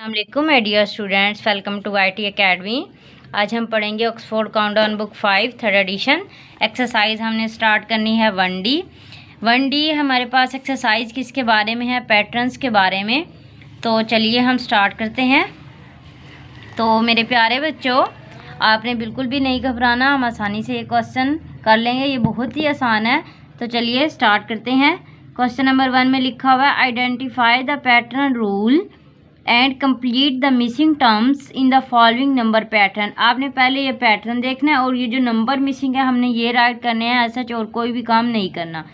अस्सलामुअलैकुम dear students, welcome to IT academy. आज हम पढ़ेंगे Oxford countdown book 5 third edition. Exercise हमने स्टार्ट करनी है 1D। 1D हमारे पास एक्सरसाइज किसके बारे में है? पैटर्न्स के बारे में। तो चलिए हम स्टार्ट करते हैं। तो मेरे प्यारे बच्चों, आपने बिल्कुल भी नहीं घबराना, हम आसानी से ये क्वेश्चन कर लेंगे, ये बहुत ही आसान है। तो चलिए स्टार्ट करते हैं। क्वेश्चन नंबर 1 में लिखा हुआ है identify the pattern rule and complete the missing terms in the following number pattern. आपने पहले ये पैटर्न देखना है और ये जो नंबर मिसिंग है हमने ये राइट करने हैं, ऐसा और कोई भी काम नहीं करना।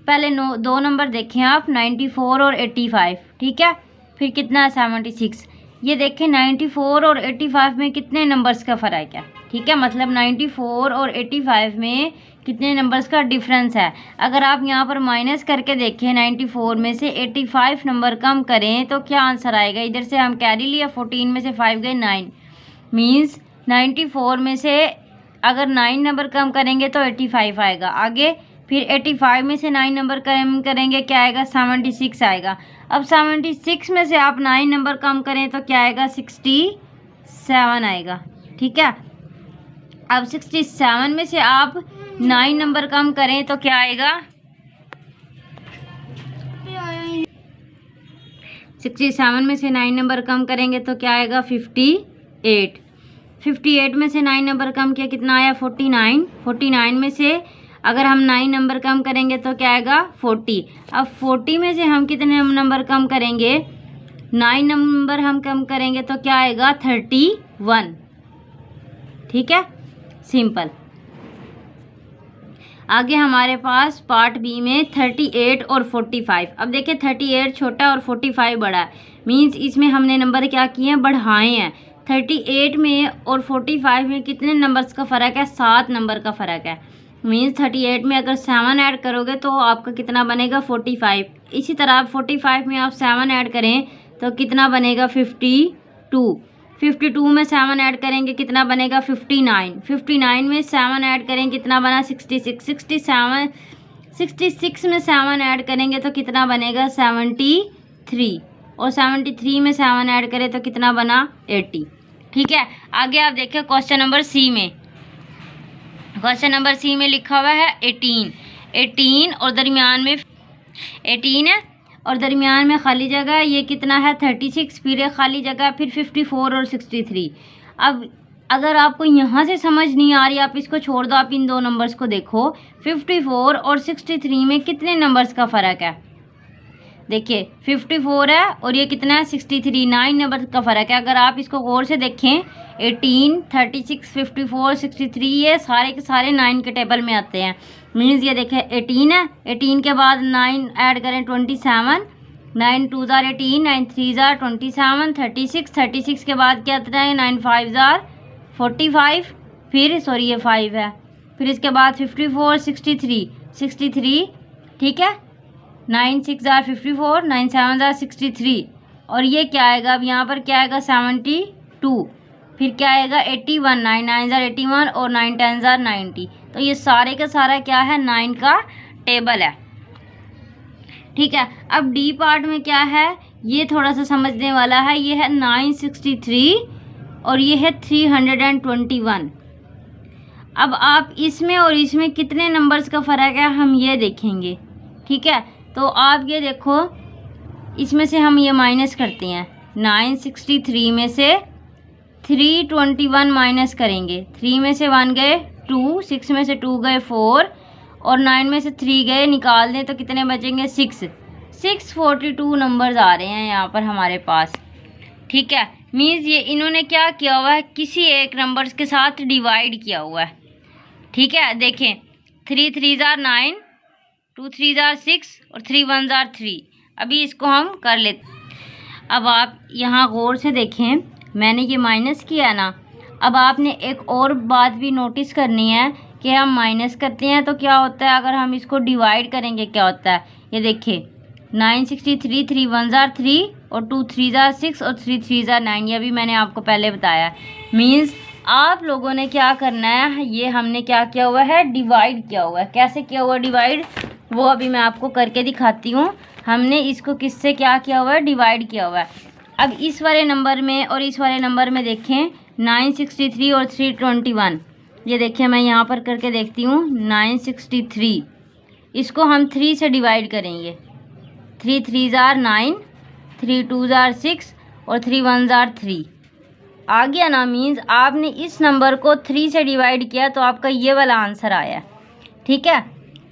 पहले दो नंबर देखें आप, 94 और 85, ठीक है। फिर कितना है 76। ये देखें 94 और 85 में कितने नंबर्स का फ़र्क है, ठीक है। मतलब 94 और 85 में कितने नंबर्स का डिफरेंस है। अगर आप यहाँ पर माइनस करके देखें, 94 में से 85 नंबर कम करें तो क्या आंसर आएगा? इधर से हम कैरी लिया, 14 में से 5 गए 9, मीन्स 94 में से अगर 9 नंबर कम करेंगे तो 85 आएगा। आगे फिर 85 में से 9 नंबर कम करेंगे, क्या आएगा? 76 आएगा। अब 76 में से आप 9 नंबर कम करें तो क्या आएगा? 67 आएगा, ठीक है। अब 67 में से आप 9 नंबर कम करें तो क्या आएगा? 67 में से 9 नंबर कम करेंगे तो क्या आएगा? 58। 58 में से 9 नंबर कम किया, कितना आया? 49। 49 में से अगर हम 9 नंबर कम करेंगे तो क्या आएगा? 40। अब 40 में से हम कितने नंबर कम करेंगे? 9 नंबर हम कम करेंगे तो क्या आएगा? 31, ठीक है, सिंपल। आगे हमारे पास पार्ट बी में 38 और 45। अब देखिए 38 छोटा और 45 बड़ा है, मीन्स इसमें हमने नंबर क्या किए हैं? बढ़ाए हैं। 38 में और 45 में कितने नंबर्स का फ़र्क है? 7 नंबर का फ़र्क है। मीन्स 38 में अगर 7 ऐड करोगे तो आपका कितना बनेगा? 45। इसी तरह 45 में आप 7 ऐड करें तो कितना बनेगा? 52। 52 में 7 ऐड करेंगे, कितना बनेगा? 59। 59 में 7 ऐड करें, कितना बना? 66। 66 में 7 ऐड करेंगे तो कितना बनेगा? 73। और 73 में 7 ऐड करें तो कितना बना? 80, ठीक है। आगे आप देखिए क्वेश्चन नंबर सी में। क्वेश्चन नंबर सी में लिखा हुआ है 18 और दरमियान में 18 है और दरमियान में खाली जगह है, ये कितना है? 36। फिर एक खाली जगह, फिर 54 और 63। अब अगर आपको यहाँ से समझ नहीं आ रही, आप इसको छोड़ दो, आप इन दो नंबर्स को देखो। 54 और 63 में कितने नंबर्स का फ़र्क है? देखिए 54 है और ये कितना है? 63, 9 नंबर का फ़र्क है। अगर आप इसको गौर से देखें, 18, 36, 54, 63 ये सारे के सारे 9 के टेबल में आते हैं। मीन्स ये देखें 18 है, 18 के बाद 9 ऐड करें 27, 9 2 जार 18, 9 3 जार 27, 36, 36 के बाद क्या आता है? 9 5 जार 45, फिर सॉरी ये 5 है, फिर इसके बाद 54, 63, ठीक है। 9 6 जार 54, 9 7 जार 63 और ये क्या आएगा? अब यहाँ पर क्या आएगा? 72। फिर क्या आएगा? 81, 9 9 जार 81 और 9 10 जार 90। तो ये सारे का सारा क्या है? 9 का टेबल है, ठीक है। अब डी पार्ट में क्या है? ये थोड़ा सा समझने वाला है। ये है 963 और ये है 321। अब आप इसमें और इसमें कितने नंबर्स का फ़र्क है हम ये देखेंगे, ठीक है। तो आप ये देखो, इसमें से हम ये माइनस करते हैं। 963 में से 321 माइनस करेंगे। 3 में से 1 गए 2, 6 में से 2 गए 4 और 9 में से 3 गए, निकाल दें तो कितने बचेंगे? 6। 642 नंबर्स आ रहे हैं यहाँ पर हमारे पास, ठीक है। मीन्स ये इन्होंने क्या किया हुआ है? किसी एक नंबर्स के साथ डिवाइड किया हुआ है, ठीक है। देखें 3 3 जार 9, 2 3 जार 6 और 3 1 जार 3। अभी इसको हम कर लेते। अब आप यहाँ गौर से देखें, मैंने ये माइनस किया ना। अब आपने एक और बात भी नोटिस करनी है कि हम माइनस करते हैं तो क्या होता है, अगर हम इसको डिवाइड करेंगे क्या होता है? ये देखिए 963, 3 1 जार 3 और 2 3 जार 6 और 3 3 जार 9। ये भी मैंने आपको पहले बताया। मीन्स आप लोगों ने क्या करना है, ये हमने क्या किया हुआ है? डिवाइड किया हुआ है। कैसे किया हुआ डिवाइड, वो अभी मैं आपको करके दिखाती हूँ। हमने इसको किससे क्या किया हुआ है? डिवाइड किया हुआ है। अब इस वाले नंबर में और इस वाले नंबर में देखें 963 और 321, ये देखिए मैं यहाँ पर करके देखती हूँ। 963 इसको हम 3 से डिवाइड करेंगे। 3 3 जार 9, 3 2 जार 6 और 3 1 जार 3 आ गया ना। मीन्स आपने इस नंबर को 3 से डिवाइड किया तो आपका ये वाला आंसर आया। ठीक है,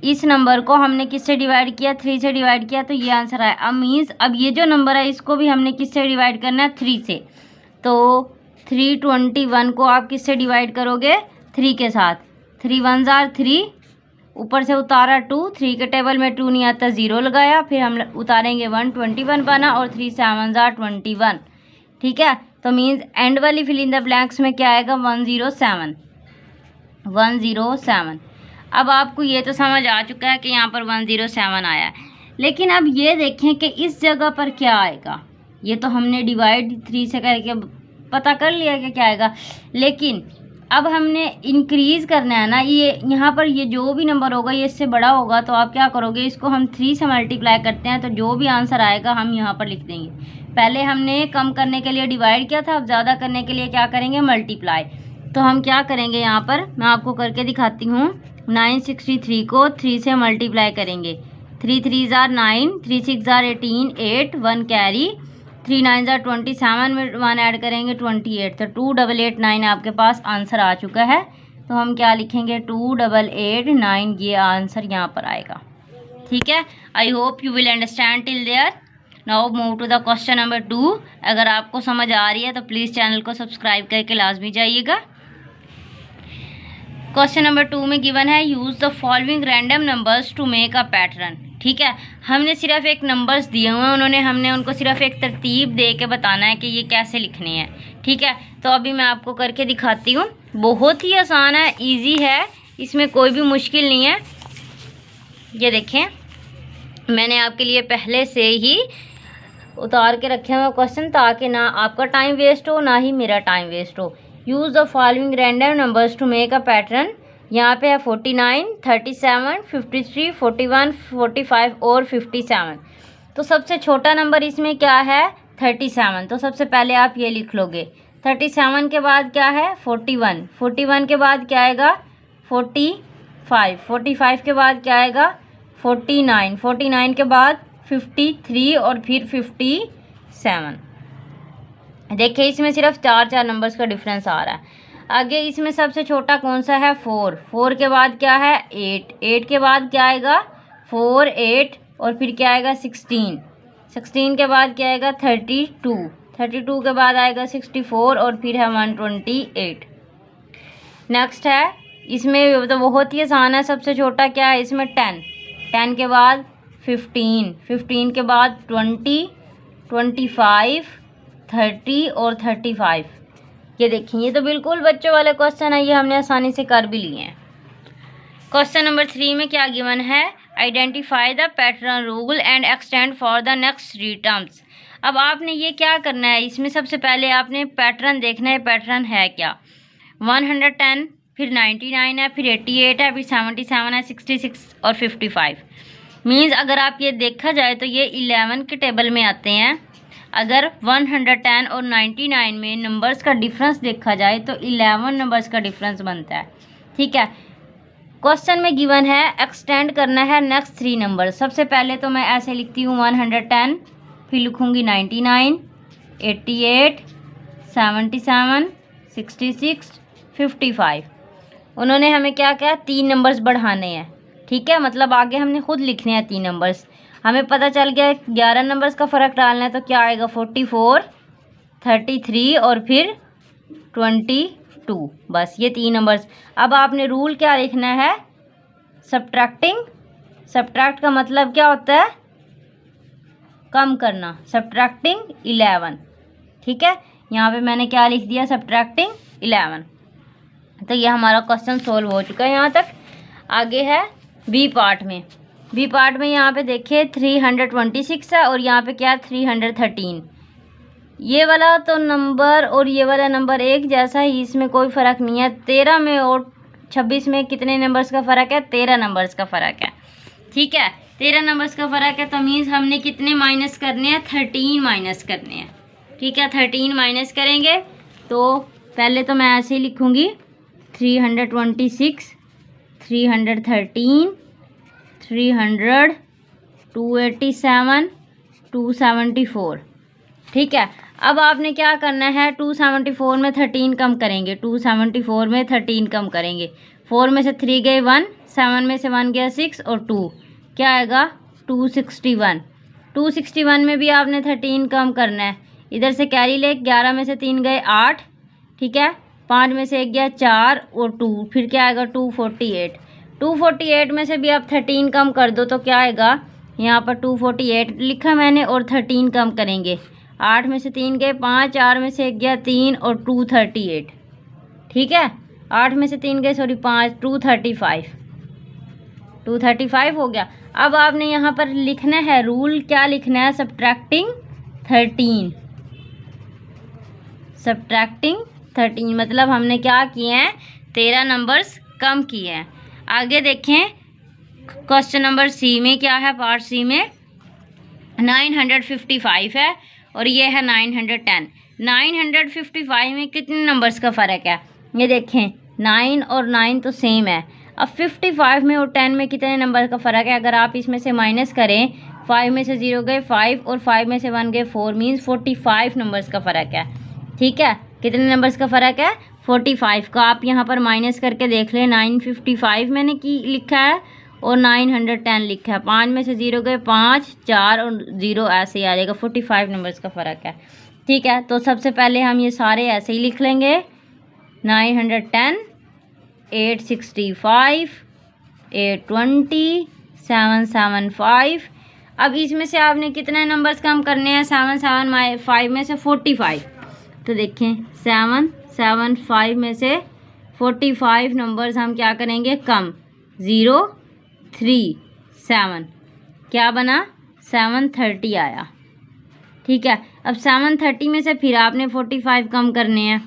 इस नंबर को हमने किससे डिवाइड किया? 3 से डिवाइड किया तो ये आंसर आया। अब मीन्स अब ये जो नंबर है इसको भी हमने किससे डिवाइड करना है? 3 से। तो 321 को आप किससे डिवाइड करोगे? 3 के साथ। 3 1 जार 3, ऊपर से उतारा 2, 3 के टेबल में 2 नहीं आता, 0 लगाया, फिर हम उतारेंगे 1, 21 बना और 3 7 जार 21। ठीक है, तो मीन्स एंड वाली फिल इन द ब्लैंक्स में क्या आएगा? 107। 107। अब आपको ये तो समझ आ चुका है कि यहाँ पर 107 आया है, लेकिन अब ये देखें कि इस जगह पर क्या आएगा। ये तो हमने डिवाइड 3 से करके पता कर लिया कि क्या आएगा, लेकिन अब हमने इंक्रीज़ करना है ना। ये यहाँ पर ये जो भी नंबर होगा ये इससे बड़ा होगा, तो आप क्या करोगे? इसको हम 3 से मल्टीप्लाई करते हैं तो जो भी आंसर आएगा हम यहाँ पर लिख देंगे। पहले हमने कम करने के लिए डिवाइड किया था, अब ज़्यादा करने के लिए क्या करेंगे? मल्टीप्लाई। तो हम क्या करेंगे यहाँ पर, मैं आपको करके दिखाती हूँ। 963 को 3 से मल्टीप्लाई करेंगे। 3 3 जार 9, 3 6 जार 18, 8 1 कैरी, 3 9 जार 27 में 1 ऐड करेंगे 28। तो 2889 आपके पास आंसर आ चुका है। तो हम क्या लिखेंगे? 2889, ये आंसर यहाँ पर आएगा। ठीक है, I hope you will understand till there. Now move to the question number 2। अगर आपको समझ आ रही है तो प्लीज़ चैनल को सब्सक्राइब करके लाजमी जाइएगा। क्वेश्चन नंबर 2 में गिवन है use the following random numbers to make a pattern. ठीक है, हमने सिर्फ एक नंबर्स दिए हुए हैं, हमने उनको सिर्फ एक तरतीब दे के बताना है कि ये कैसे लिखने हैं। ठीक है, तो अभी मैं आपको करके दिखाती हूँ। बहुत ही आसान है, इजी है, इसमें कोई भी मुश्किल नहीं है। ये देखें, मैंने आपके लिए पहले से ही उतार के रखे हुए क्वेश्चन, ताकि ना आपका टाइम वेस्ट हो ना ही मेरा टाइम वेस्ट हो। Use the following random numbers to make a pattern. यहाँ पे है 49, 37, 53, 41, 45 और 57। तो सबसे छोटा नंबर इसमें क्या है? 37। तो सबसे पहले आप ये लिख लोगे। 37 के बाद क्या है? 41। 41 के बाद क्या आएगा? 45। 45 के बाद क्या आएगा? 49। 49 के बाद 53 और फिर 57। देखिए इसमें सिर्फ 4 नंबर्स का डिफरेंस आ रहा है। आगे इसमें सबसे छोटा कौन सा है? 4। 4 के बाद क्या है? 8। 8 के बाद क्या आएगा? 4 8 और फिर क्या आएगा? 16। 16 के बाद क्या आएगा? 32। 32 के बाद आएगा 64 और फिर है 128। नेक्स्ट है, इसमें तो बहुत ही आसान है। सबसे छोटा क्या है इसमें? 10। 10 के बाद 15। 15 के बाद 20, 25, 30 और 35। ये देखिए, ये तो बिल्कुल बच्चों वाले क्वेश्चन है, ये हमने आसानी से कर भी लिए हैं। क्वेश्चन नंबर 3 में क्या गिवन है? Identify the pattern rule and extend for the next 3 terms. अब आपने ये क्या करना है, इसमें सबसे पहले आपने पैटर्न देखना है। पैटर्न है क्या? 110, फिर 99 है, फिर 88 है, फिर 77 है, 66 और 55। मीन्स अगर आप ये देखा जाए तो ये 11 के टेबल में आते हैं। अगर 110 और 99 में नंबर्स का डिफरेंस देखा जाए तो 11 नंबर्स का डिफरेंस बनता है। ठीक है, क्वेश्चन में गिवन है एक्सटेंड करना है नेक्स्ट 3 नंबर। सबसे पहले तो मैं ऐसे लिखती हूँ 110, फिर लिखूँगी 99, 88, 77, 66, 55। उन्होंने हमें क्या क्या 3 नंबर्स बढ़ाने हैं। ठीक है, मतलब आगे हमने खुद लिखने हैं 3 नंबर्स। हमें पता चल गया 11 नंबर्स का फ़र्क डालना है, तो क्या आएगा? 44, 33 और फिर 22। बस ये 3 नंबर्स। अब आपने रूल क्या लिखना है? सब्ट्रैक्टिंग। सब्ट्रैक्ट का मतलब क्या होता है? कम करना। सब्ट्रैक्टिंग 11। ठीक है, यहाँ पे मैंने क्या लिख दिया? सब्ट्रैक्टिंग 11। तो ये हमारा क्वेश्चन सोल्व हो चुका है यहाँ तक। आगे है बी पार्ट में। बी पार्ट में यहाँ पे देखिए 326 है और यहाँ पे क्या है? 313। ये वाला तो नंबर और ये वाला नंबर एक जैसा ही, इसमें कोई फ़र्क नहीं है। 13 में और 26 में कितने नंबर्स का फ़र्क है? 13 नंबर्स का फ़र्क है। ठीक है, 13 नंबर्स का फ़र्क है, तो मीन्स हमने कितने माइनस करने हैं? 13 माइनस करने हैं। ठीक है, 13 माइनस करेंगे तो पहले तो मैं ऐसे ही लिखूँगी 326, 313, 300, 287, 274। ठीक है, अब आपने क्या करना है, 274 में 13 कम करेंगे, 274 में 13 कम करेंगे, 4 में से 3 गए 1, 7 में से 1 गया 6 और 2 क्या आएगा 261। 261 में भी आपने 13 कम करना है, इधर से कैरी ले, 11 में से 3 गए 8, ठीक है, 5 में से 1 गया 4 और 2, फिर क्या आएगा 248। 248 में से भी आप 13 कम कर दो तो क्या आएगा, यहाँ पर 248 लिखा मैंने और 13 कम करेंगे, 8 में से 3 गए 5, 4 में से 1 गया 3 और 238। ठीक है, 8 में से 3 गए 5, 235, 235 हो गया। अब आपने यहाँ पर लिखना है रूल, क्या लिखना है, सब्ट्रैक्टिंग 13, सब्ट्रैक्टिंग 13 मतलब हमने क्या किए हैं, 13 नंबर्स कम किए हैं। आगे देखें क्वेश्चन नंबर सी में क्या है, पार्ट सी में 955 है और ये है 910। 955 में कितने नंबर्स का फ़र्क है, ये देखें 9 और 9 तो सेम है। अब 55 में और 10 में कितने नंबर का फ़र्क है, अगर आप इसमें से माइनस करें, 5 में से 0 गए 5 और 5 में से 1 गए 4, मीन्स 45 नंबर्स का फ़र्क है। ठीक है, कितने नंबर्स का फ़र्क है, 45 का। आप यहाँ पर माइनस करके देख लें, 955 मैंने की लिखा है और 910 लिखा है, 5 में से 0 गए 5, 4 और 0 ऐसे ही आ जाएगा, 45 नंबर्स का फ़र्क है। ठीक है, तो सबसे पहले हम ये सारे ऐसे ही लिख लेंगे, 910, 865, 820, 775। अब इसमें से आपने कितने नंबर्स कम करने हैं, 775 में से 45, तो देखें 775 में से 45 नंबर्स हम क्या करेंगे कम, 0, 3, 7 क्या बना 730 आया। ठीक है, अब 730 में से फिर आपने 45 कम करने हैं,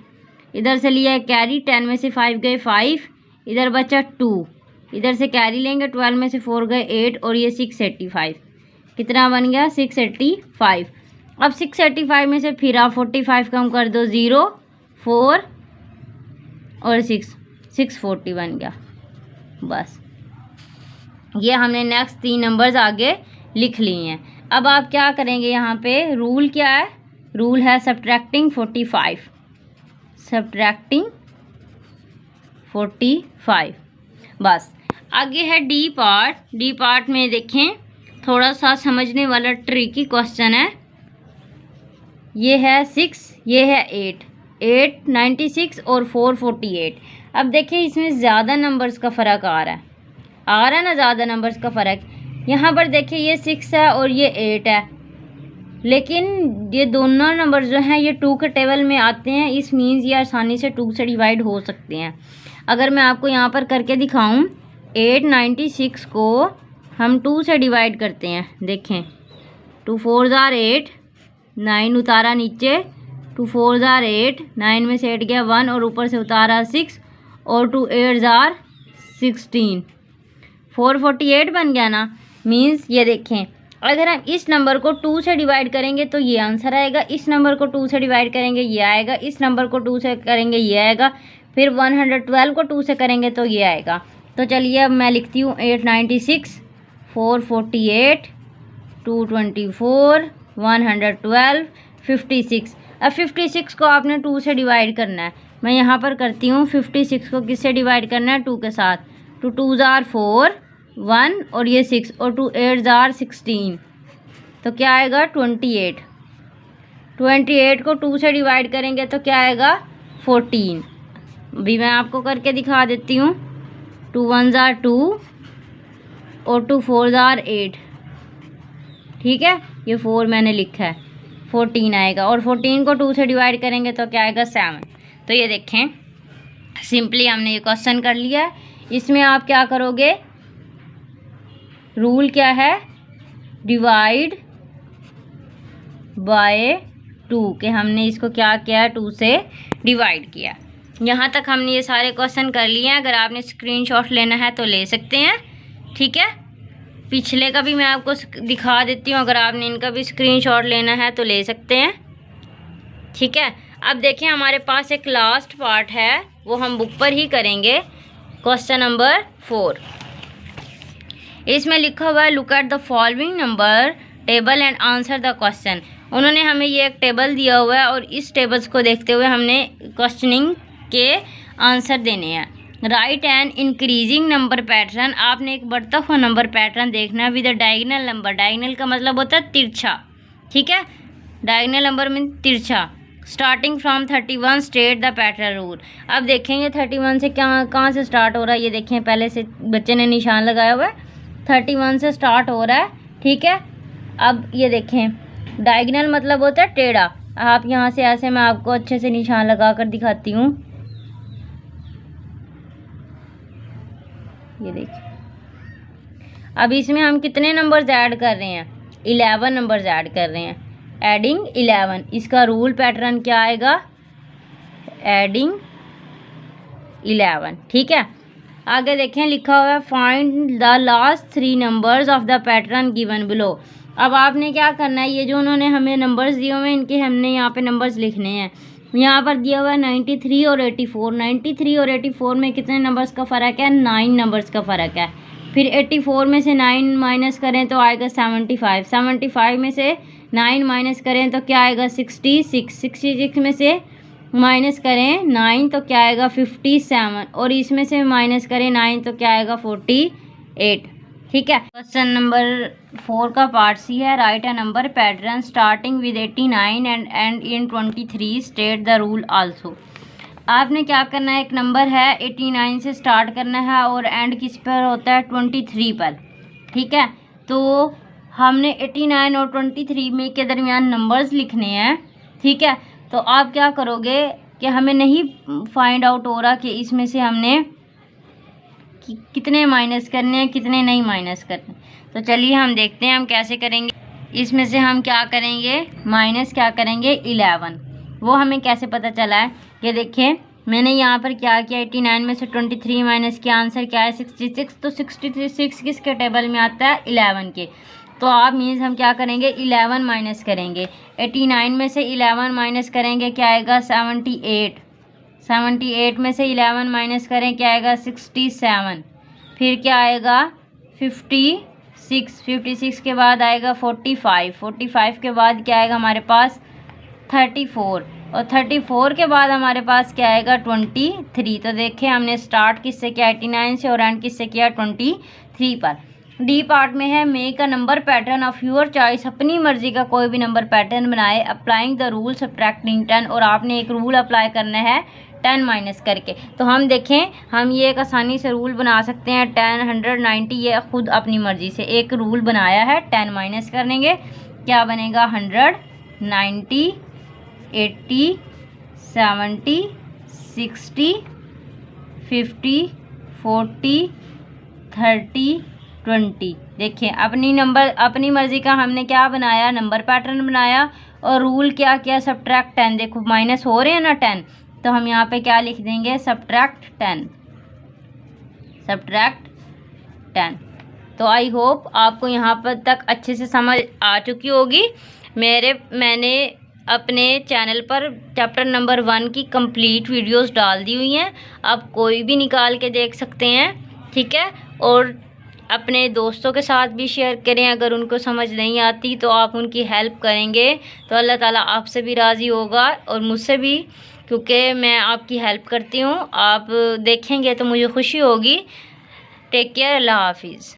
इधर से लिया है कैरी, 10 में से 5 गए 5, इधर बचा 2, इधर से कैरी लेंगे, 12 में से 4 गए 8 और ये 685, कितना बन गया 685। अब 685 में से फिर आप 45 कम कर दो, 0, 4 और 6, 640 बन गया। बस ये हमने नेक्स्ट 3 नंबर्स आगे लिख लिए हैं। अब आप क्या करेंगे, यहाँ पे रूल क्या है, रूल है सब्ट्रैक्टिंग 45, सब्ट्रैक्टिंग 45। बस आगे है डी पार्ट। डी पार्ट में देखें थोड़ा सा समझने वाला ट्रिकी क्वेश्चन है, ये है 6, ये है 8, 896 और 448। अब देखिए इसमें ज़्यादा नंबर्स का फ़र्क आ रहा है ना, ज़्यादा नंबर्स का फ़र्क। यहाँ पर देखिए ये 6 है और ये 8 है, लेकिन ये दोनों नंबर जो हैं ये 2 के टेबल में आते हैं, इस मीन्स ये आसानी से 2 से डिवाइड हो सकते हैं। अगर मैं आपको यहाँ पर करके दिखाऊं, 896 को हम 2 से डिवाइड करते हैं, देखें 2 4 जार 8, 9 उतारा नीचे, 2 4 जार 8, 9 में से 8 गया 1 और ऊपर से उतारा 6 और 2 8 जार 16, 448 बन गया ना। मीन्स ये देखें अगर हम इस नंबर को 2 से डिवाइड करेंगे तो ये आंसर आएगा, इस नंबर को 2 से डिवाइड करेंगे ये आएगा, इस नंबर को 2 से करेंगे ये आएगा, फिर 112 को 2 से करेंगे तो ये आएगा। तो चलिए अब मैं लिखती हूँ 896, 448, 224, 112, 56। अब 56 को आपने 2 से डिवाइड करना है, मैं यहाँ पर करती हूँ। 56 को किससे डिवाइड करना है, 2 के साथ, 2 2 जार 4, 1 और ये 6 और 2 8 जार 16, तो क्या आएगा 28। 28 को 2 से डिवाइड करेंगे तो क्या आएगा 14। अभी मैं आपको करके दिखा देती हूँ। 2 1 जार 2 और 2 4 जार 8, ठीक है, ये 4 मैंने लिखा है, 14 आएगा। और 14 को 2 से डिवाइड करेंगे तो क्या आएगा 7। तो ये देखें सिंपली हमने ये क्वेश्चन कर लिया है। इसमें आप क्या करोगे, रूल क्या है, डिवाइड बाय 2, कि हमने इसको क्या किया 2 से डिवाइड किया। यहाँ तक हमने ये सारे क्वेश्चन कर लिए हैं। अगर आपने स्क्रीनशॉट लेना है तो ले सकते हैं, ठीक है। पिछले का भी मैं आपको दिखा देती हूँ, अगर आपने इनका भी स्क्रीनशॉट लेना है तो ले सकते हैं। ठीक है, अब देखें हमारे पास एक लास्ट पार्ट है, वो हम बुक पर ही करेंगे। क्वेश्चन नंबर 4, इसमें लिखा हुआ है look at the following number table and answer the question. उन्होंने हमें ये एक टेबल दिया हुआ है और इस टेबल्स को देखते हुए हमने क्वेश्चनिंग के आंसर देने हैं। Right an increasing number pattern, आपने एक बढ़ता हुआ नंबर पैटर्न देखना है with a diagonal number. Diagonal का मतलब होता है तिरछा, ठीक है, डायगोनल नंबर मीन तिरछा। Starting from 31 state the pattern rule. अब देखेंगे 31 से क्या कहाँ से स्टार्ट हो रहा है, ये देखें पहले से बच्चे ने निशान लगाया हुआ है, 31 से स्टार्ट हो रहा है, ठीक है। अब ये देखें डायगोनल मतलब होता है टेढ़ा। आप यहाँ से ऐसे, मैं आपको अच्छे से निशान लगा कर दिखाती हूँ, ये देखिए। अब इसमें हम कितने नंबर्स ऐड कर रहे हैं, 11 नंबर्स ऐड कर रहे हैं, एडिंग 11। इसका रूल पैटर्न क्या आएगा, एडिंग 11, ठीक है। आगे देखें लिखा हुआ है find the last 3 numbers of the pattern given below. अब आपने क्या करना है, ये जो उन्होंने हमें नंबर्स दिए हुए हैं इनके हमने यहाँ पे नंबर्स लिखने हैं। यहाँ पर दिया हुआ है 93 और 84। 93 और 84 में कितने नंबर्स का फ़र्क है, 9 नंबर्स का फ़र्क है। फिर 84 में से 9 माइनस करें तो आएगा 75। 75 में से 9 माइनस करें तो क्या आएगा 66। 66 में से माइनस करें 9 तो क्या आएगा 57, और इसमें से माइनस करें 9 तो क्या आएगा 48, ठीक है। क्वेश्चन नंबर 4 का पार्ट सी है, right a number pattern starting with 89 and in 23 state the rule also. आपने क्या करना है, एक नंबर है 89 से स्टार्ट करना है और एंड किस पर होता है 23 पर, ठीक है। तो हमने 89 और 23 में के दरमियान नंबर्स लिखने हैं, ठीक है। तो आप क्या करोगे कि हमें नहीं फाइंड आउट हो रहा कि इसमें से हमने कितने माइनस करने हैं कितने नहीं माइनस करने। तो चलिए हम देखते हैं हम कैसे करेंगे। इसमें से हम क्या करेंगे, माइनस क्या करेंगे 11। वो हमें कैसे पता चला है, ये देखिए मैंने यहाँ पर क्या किया, 89 में से 23 माइनस किया, आंसर क्या है 66। तो 66 किसके टेबल में आता है, 11 के। तो आप मीन्स हम क्या करेंगे 11 माइनस करेंगे। 89 में से 11 माइनस करेंगे क्या आएगा 78। 78 में से 11 माइनस करें क्या आएगा 67। फिर क्या आएगा 56। 56 के बाद आएगा 45। 45 के बाद क्या आएगा हमारे पास 34, और 34 के बाद हमारे पास क्या आएगा 23। तो देखिए हमने स्टार्ट किससे किया 89 से और एंड किससे किया 23 पर। डी पार्ट में है make a number pattern of your choice. अपनी मर्जी का कोई भी नंबर पैटर्न बनाए, अप्लाइंग द रूल सब्ट्रैक्टिंग 10, और आपने एक रूल अप्लाई करना है 10 माइनस करके। तो हम देखें हम ये एक आसानी से रूल बना सकते हैं 10, 100, 90, ये खुद अपनी मर्जी से एक रूल बनाया है। 10 माइनस करेंगे क्या बनेगा 100, 90, 80, 70, 60, 50, 40, 30, 20। देखिए अपनी मर्जी का हमने क्या बनाया, नंबर पैटर्न बनाया, और रूल क्या किया सब्ट्रैक्ट 10। देखो माइनस हो रहे हैं ना 10, तो हम यहाँ पे क्या लिख देंगे सब्ट्रैक्ट 10, सब्ट्रैक्ट 10। तो आई होप आपको यहाँ पर तक अच्छे से समझ आ चुकी होगी। मैंने अपने चैनल पर चैप्टर नंबर 1 की कंप्लीट वीडियोस डाल दी हुई हैं, आप कोई भी निकाल के देख सकते हैं, ठीक है। और अपने दोस्तों के साथ भी शेयर करें, अगर उनको समझ नहीं आती तो आप उनकी हेल्प करेंगे तो अल्लाह ताला आपसे भी राज़ी होगा और मुझसे भी, क्योंकि मैं आपकी हेल्प करती हूँ। आप देखेंगे तो मुझे खुशी होगी। टेक केयर, अल्लाह हाफिज़।